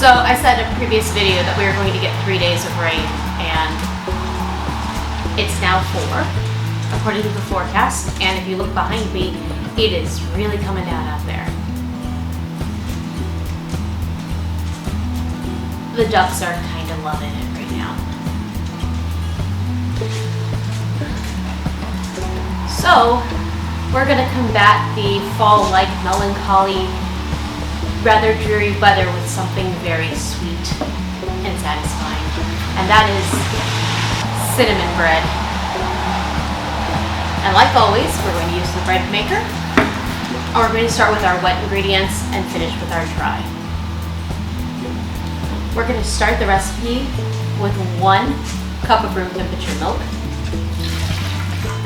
So I said in a previous video that we were going to get 3 days of rain, and it's now 4 according to the forecast, and if you look behind me, it is really coming down out there. The ducks are kind of loving it right now. So we're going to combat the fall-like melancholy, rather dreary weather with something very sweet and satisfying, and that is cinnamon bread. And like always, we're going to use the bread maker, and we're going to start with our wet ingredients and finish with our dry. We're going to start the recipe with 1 cup of room temperature milk.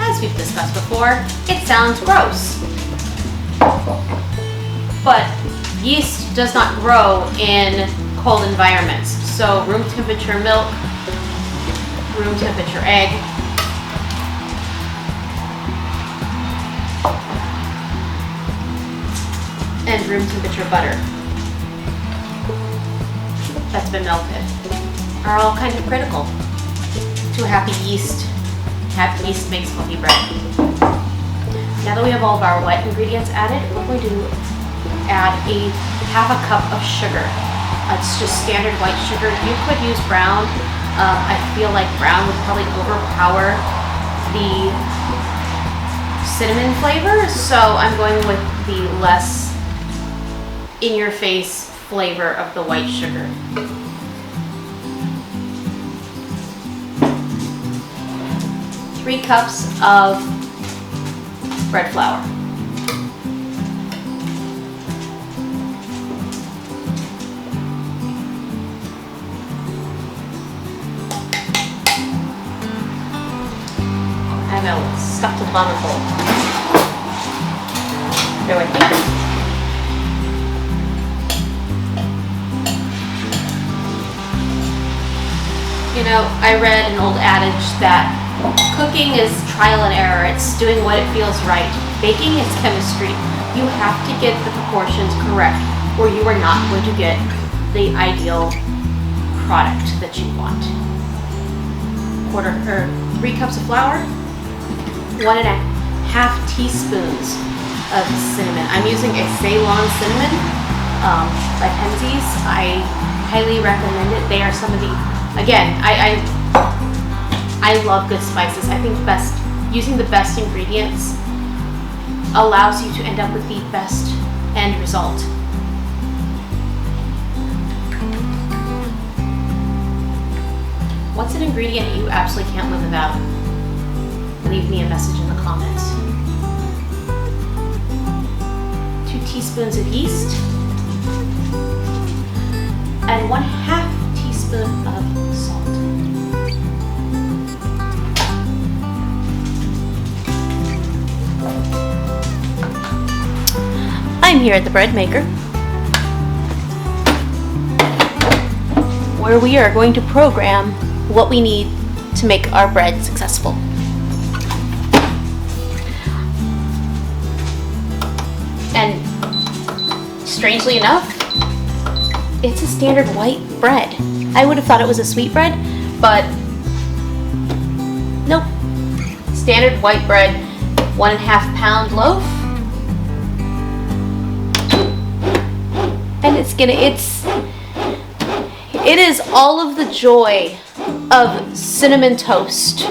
As we've discussed before, it sounds gross, but yeast does not grow in cold environments. So room temperature milk, room temperature egg, and room temperature butter that's been melted are all kind of critical to happy yeast. Happy yeast makes fluffy bread. Now that we have all of our wet ingredients added, we're going to add half a cup of sugar. It's just standard white sugar. You could use brown. I feel like brown would probably overpower the cinnamon flavor, so I'm going with the less in-your-face flavor of the white sugar. Three cups of bread flour. I know, it's stuck to the bottom of the bowl. Bear with me. You know, I read an old adage that cooking is trial and error. It's doing what it feels right. Baking is chemistry. You have to get the proportions correct, or you are not going to get the ideal product that you want. 3 cups of flour, 1.5 teaspoons of cinnamon. I'm using a Ceylon cinnamon by Penzies. I highly recommend it. They are some of the, again, I love good spices. I think using the best ingredients allows you to end up with the best end result. What's an ingredient you absolutely can't live without? Leave me a message in the comments. 2 teaspoons of yeast and 1/2 teaspoon of salt. I'm here at the bread maker, where we are going to program what we need to make our bread successful. And strangely enough, it's a standard white bread. I would have thought it was a sweet bread, but nope. Standard white bread, 1.5 pound loaf. And it is all of the joy of cinnamon toast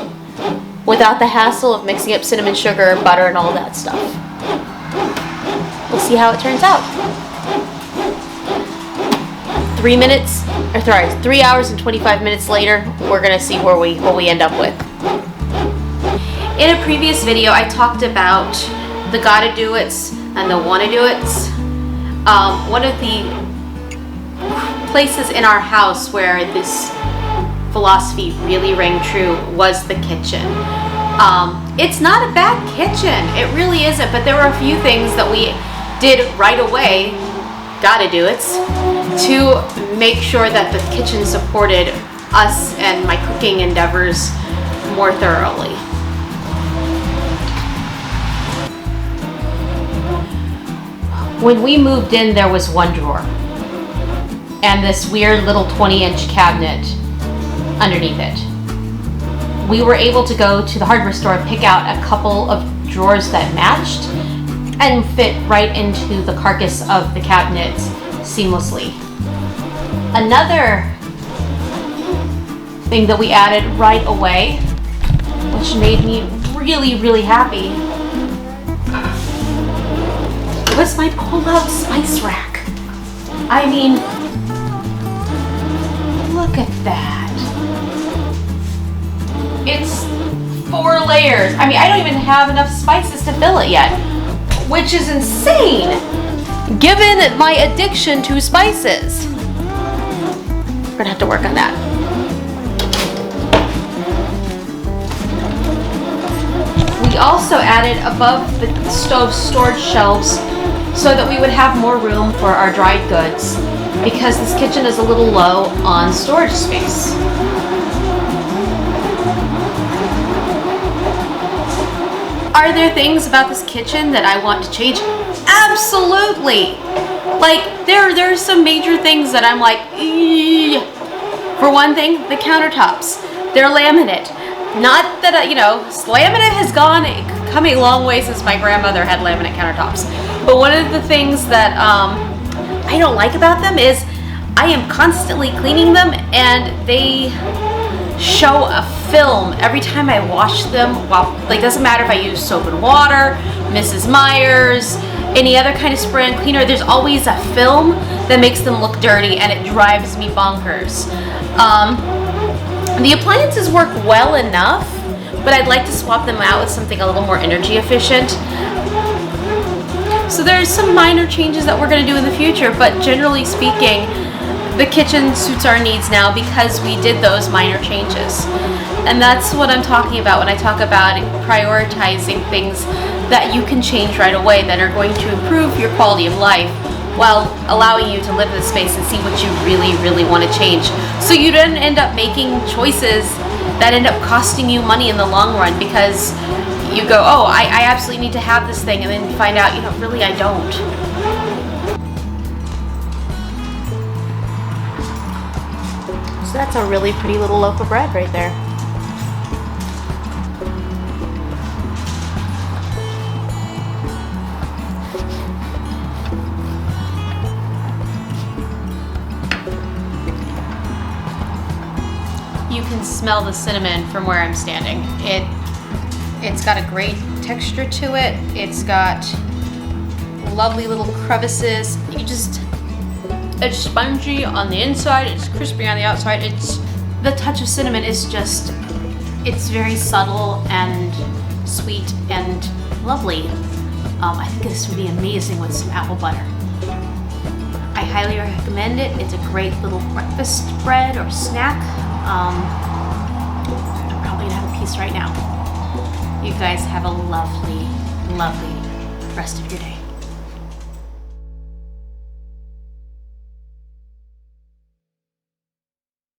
without the hassle of mixing up cinnamon sugar, butter, and all that stuff. We'll see how it turns out. 3 hours and 25 minutes later, we're gonna see what we end up with. In a previous video, I talked about the Gotta Do It's and the wanna do it's. One of the places in our house where this philosophy really rang true was the kitchen. It's not a bad kitchen, it really isn't, but there were a few things that we did right away, gotta do it, to make sure that the kitchen supported us and my cooking endeavors more thoroughly. When we moved in, there was one drawer and this weird little 20-inch cabinet underneath it. We were able to go to the hardware store and pick out a couple of drawers that matched and fit right into the carcass of the cabinet seamlessly. Another thing that we added right away, which made me really, really happy, was my pull-out spice rack. I mean, look at that. It's 4 layers. I mean, I don't even have enough spices to fill it yet, which is insane, given my addiction to spices. We're gonna have to work on that. We also added above the stove storage shelves so that we would have more room for our dried goods, because this kitchen is a little low on storage space. Are there things about this kitchen that I want to change? Absolutely! Like, there are some major things that I'm like, eee. For one thing, the countertops. They're laminate. Not that, laminate has come a long way since my grandmother had laminate countertops. But one of the things that I don't like about them is I am constantly cleaning them and they show a film every time I wash them. Well, like, doesn't matter if I use soap and water, Mrs. Meyer's, any other kind of spray and cleaner, there's always a film that makes them look dirty and it drives me bonkers. The appliances work well enough, but I'd like to swap them out with something a little more energy efficient. So there's some minor changes that we're going to do in the future, but generally speaking, the kitchen suits our needs now because we did those minor changes. And that's what I'm talking about when I talk about prioritizing things that you can change right away that are going to improve your quality of life while allowing you to live in the space and see what you really, really want to change. So you don't end up making choices that end up costing you money in the long run because you go, oh, I absolutely need to have this thing, and then you find out, really I don't. So that's a really pretty little loaf of bread right there. You can smell the cinnamon from where I'm standing. It's got a great texture to it. It's got lovely little crevices. It's spongy on the inside, it's crispy on the outside. The touch of cinnamon is just, it's very subtle and sweet and lovely. I think this would be amazing with some apple butter. I highly recommend it. It's a great little breakfast bread or snack. I'm probably gonna have a piece right now. You guys have a lovely, lovely rest of your day.